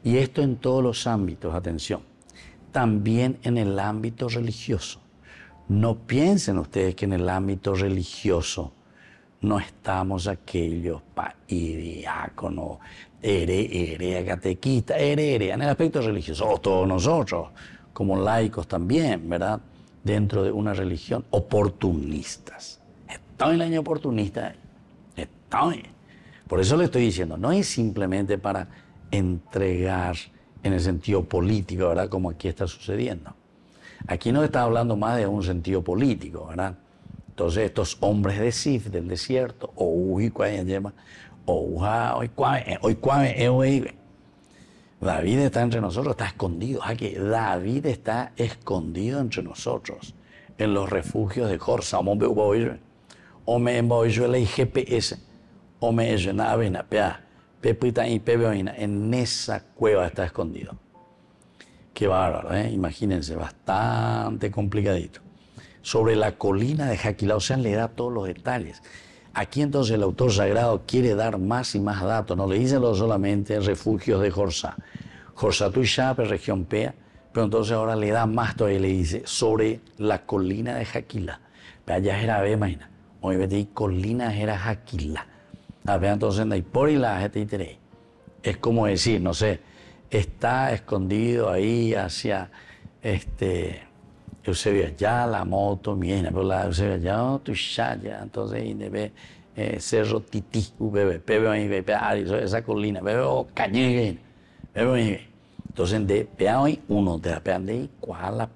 Y esto en todos los ámbitos, atención, también en el ámbito religioso. No piensen ustedes que en el ámbito religioso no estamos aquellos diáconos, catequistas, en el aspecto religioso, o todos nosotros, como laicos también, ¿verdad? Dentro de una religión, oportunistas. Estoy en el año oportunista, estoy. Por eso le estoy diciendo, no es simplemente para entregar en el sentido político, ¿verdad? Como aquí está sucediendo. Aquí no está hablando más de un sentido político, ¿verdad? Entonces estos hombres de Sif, del desierto, David está entre nosotros, está escondido. David está escondido entre nosotros en los refugios de Jorsa. En esa cueva está escondido. Qué bárbaro, ¿eh? Imagínense, bastante complicadito. Sobre la colina de Jaquilá, o sea, le da todos los detalles. Aquí entonces el autor sagrado quiere dar más y más datos, no le dice solamente refugios de Jorsa. Jorsa Tuixape, región Pea, pero entonces ahora le da más todavía, le dice sobre la colina de Jaquilá. Allá era imagina, hoy vete colina era Jaquilá. Entonces es como decir, no sé, está escondido ahí hacia Eusebio allá, la moto, miena, pero la Eusebio allá, Tuixaya, entonces Cerro Tití, esa colina, Cañegue, entonces de hoy uno de la de cuál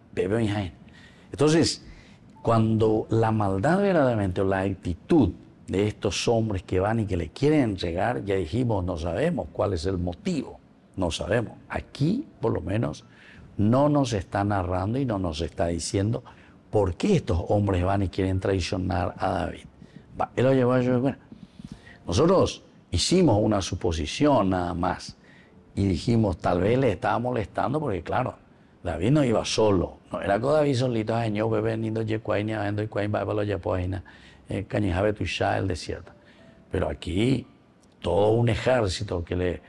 entonces cuando la maldad verdaderamente o la actitud de estos hombres que van y que le quieren entregar, ya dijimos, no sabemos cuál es el motivo, no sabemos. Aquí por lo menos no nos está narrando y no nos está diciendo por qué estos hombres van y quieren traicionar a David. Él lo llevó a ellos. Bueno, nosotros hicimos una suposición nada más y dijimos, tal vez le estaba molestando porque, claro, David no iba solo. No era con David solito, año, bebé, nindo, yecuaina, vendo, y cuain, babalo, yapoaina, cañijabe, tuixá, el desierto. Pero aquí, todo un ejército que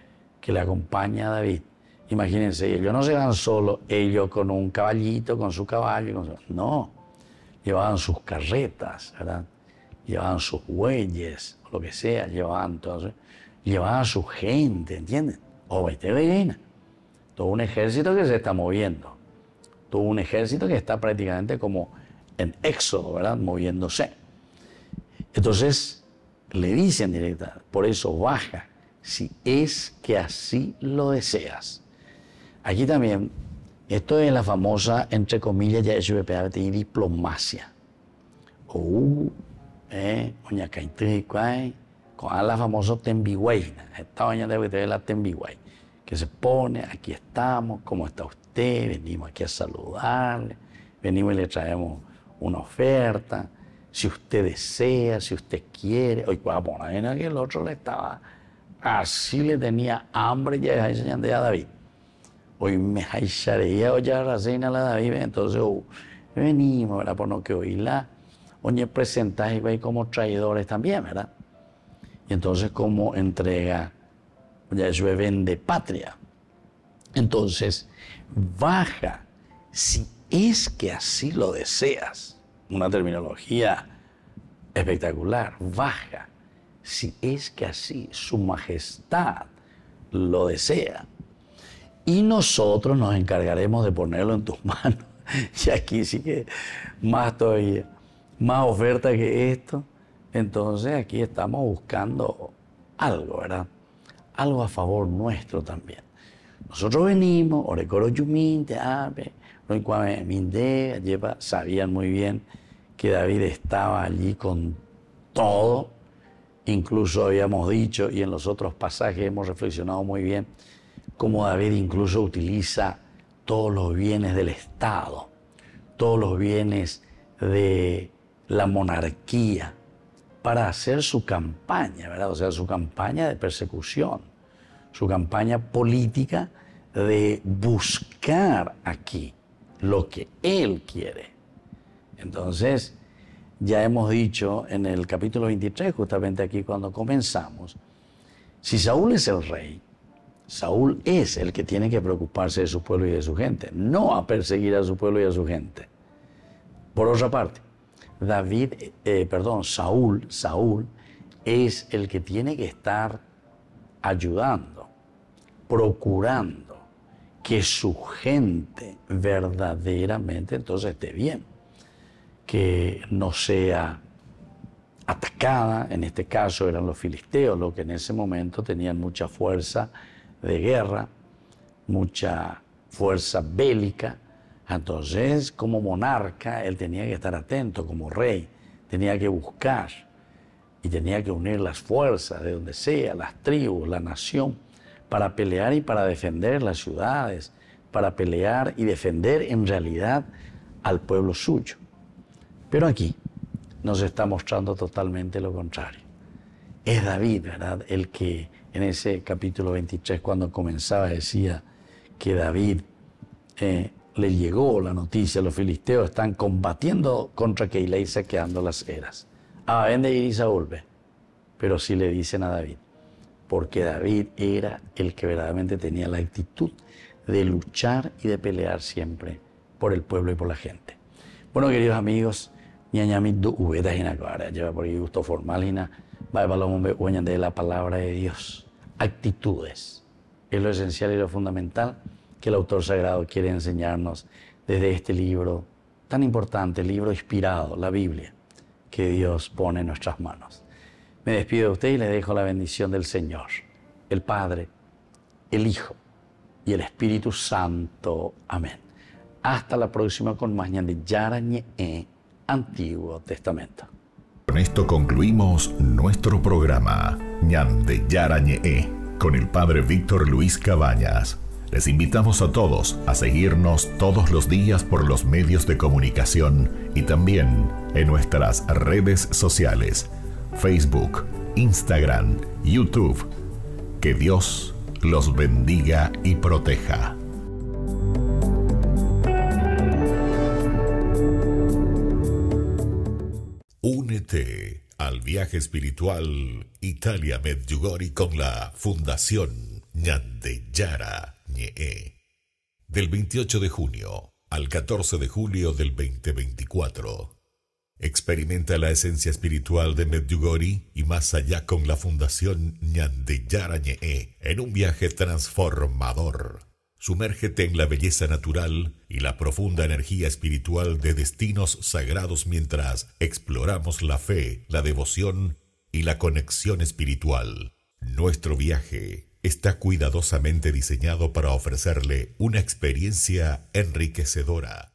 le acompaña a David. Imagínense, ellos no se van solos, ellos con un caballito, con su caballo, no, llevaban sus carretas, ¿verdad? Llevaban sus bueyes, o lo que sea, llevaban a su gente, ¿entienden? Todo un ejército que se está moviendo, todo un ejército que está prácticamente como en éxodo, ¿verdad? Moviéndose. Entonces, le dicen directamente, por eso baja, si es que así lo deseas. Aquí también, esto es la famosa, entre comillas, ya es diplomacia. Con la famosa tembiguay, esta baña debe tener la tembiguay, que se pone, aquí estamos, ¿cómo está usted? Venimos aquí a saludarle, venimos y le traemos una oferta, si usted desea, si usted quiere. Hoy cuando que el otro le estaba, así le tenía hambre, ya enseñando a David. Hoy me haisharía o ya la reina la David, entonces venimos, ¿verdad? Por no que oírla, oye, presentáis como traidores también, ¿verdad? Y entonces como entrega, ya eso vende patria. Entonces, baja, si es que así lo deseas, una terminología espectacular, baja, si es que así su majestad lo desea. Y nosotros nos encargaremos de ponerlo en tus manos. Y aquí sí que más todavía, más oferta que esto. Entonces aquí estamos buscando algo, ¿verdad? Algo a favor nuestro también. Nosotros venimos, Orecoro Yumin, te abre, sabían muy bien que David estaba allí con todo. Incluso habíamos dicho, y en los otros pasajes hemos reflexionado muy bien, cómo David incluso utiliza todos los bienes del Estado, todos los bienes de la monarquía para hacer su campaña, ¿verdad? O sea, su campaña de persecución, su campaña política de buscar aquí lo que él quiere. Entonces, ya hemos dicho en el capítulo 23, justamente aquí cuando comenzamos, si Saúl es el rey, Saúl es el que tiene que preocuparse de su pueblo y de su gente, no a perseguir a su pueblo y a su gente. Por otra parte, Saúl es el que tiene que estar ayudando, procurando que su gente verdaderamente entonces esté bien, que no sea atacada. En este caso eran los filisteos, los que en ese momento tenían mucha fuerza de guerra, mucha fuerza bélica. Entonces, como monarca, él tenía que estar atento, como rey, tenía que buscar y tenía que unir las fuerzas de donde sea, las tribus, la nación, para pelear y para defender las ciudades, para pelear y defender en realidad al pueblo suyo. Pero aquí nos está mostrando totalmente lo contrario. Es David, ¿verdad?, el que en ese capítulo 23, cuando comenzaba, decía que David le llegó la noticia, los filisteos están combatiendo contra Keilah y saqueando las eras. Ven de ir y Saúl, ve. Pero sí le dicen a David, porque David era el que verdaderamente tenía la actitud de luchar y de pelear siempre por el pueblo y por la gente. Bueno, queridos amigos, lleva por ahí gusto formal, de la palabra de Dios. Actitudes es lo esencial y lo fundamental que el autor sagrado quiere enseñarnos desde este libro tan importante, el libro inspirado, la Biblia, que Dios pone en nuestras manos. Me despido de usted y le dejo la bendición del Señor, el Padre, el Hijo y el Espíritu Santo. Amén. Hasta la próxima con más de Yarañe, Antiguo Testamento. Con esto concluimos nuestro programa Ñande Yarañe con el Padre Víctor Luis Cabañas. Les invitamos a todos a seguirnos todos los días por los medios de comunicación y también en nuestras redes sociales, Facebook, Instagram, YouTube. Que Dios los bendiga y proteja. Únete al viaje espiritual Italia Medjugorje con la Fundación Ñande Yarañe. Del 28 de junio al 14 de julio del 2024. Experimenta la esencia espiritual de Medjugorje y más allá con la Fundación Ñande Yarañe en un viaje transformador. Sumérgete en la belleza natural y la profunda energía espiritual de destinos sagrados mientras exploramos la fe, la devoción y la conexión espiritual. Nuestro viaje está cuidadosamente diseñado para ofrecerle una experiencia enriquecedora.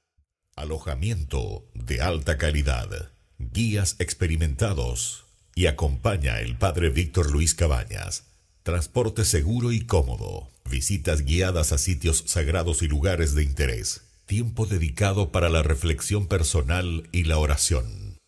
Alojamiento de alta calidad, guías experimentados y acompaña el Padre Víctor Luis Cabañas. Transporte seguro y cómodo, visitas guiadas a sitios sagrados y lugares de interés, tiempo dedicado para la reflexión personal y la oración.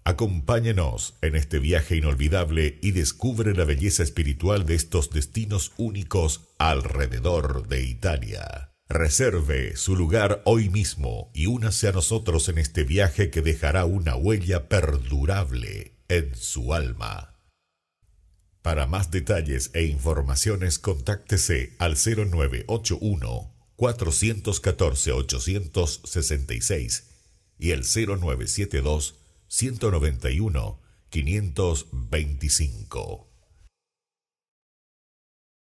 Acompáñenos en este viaje inolvidable y descubre la belleza espiritual de estos destinos únicos alrededor de Italia. Reserve su lugar hoy mismo y únase a nosotros en este viaje que dejará una huella perdurable en su alma. Para más detalles e informaciones, contáctese al 0981-414-866 y el 0972-191 525.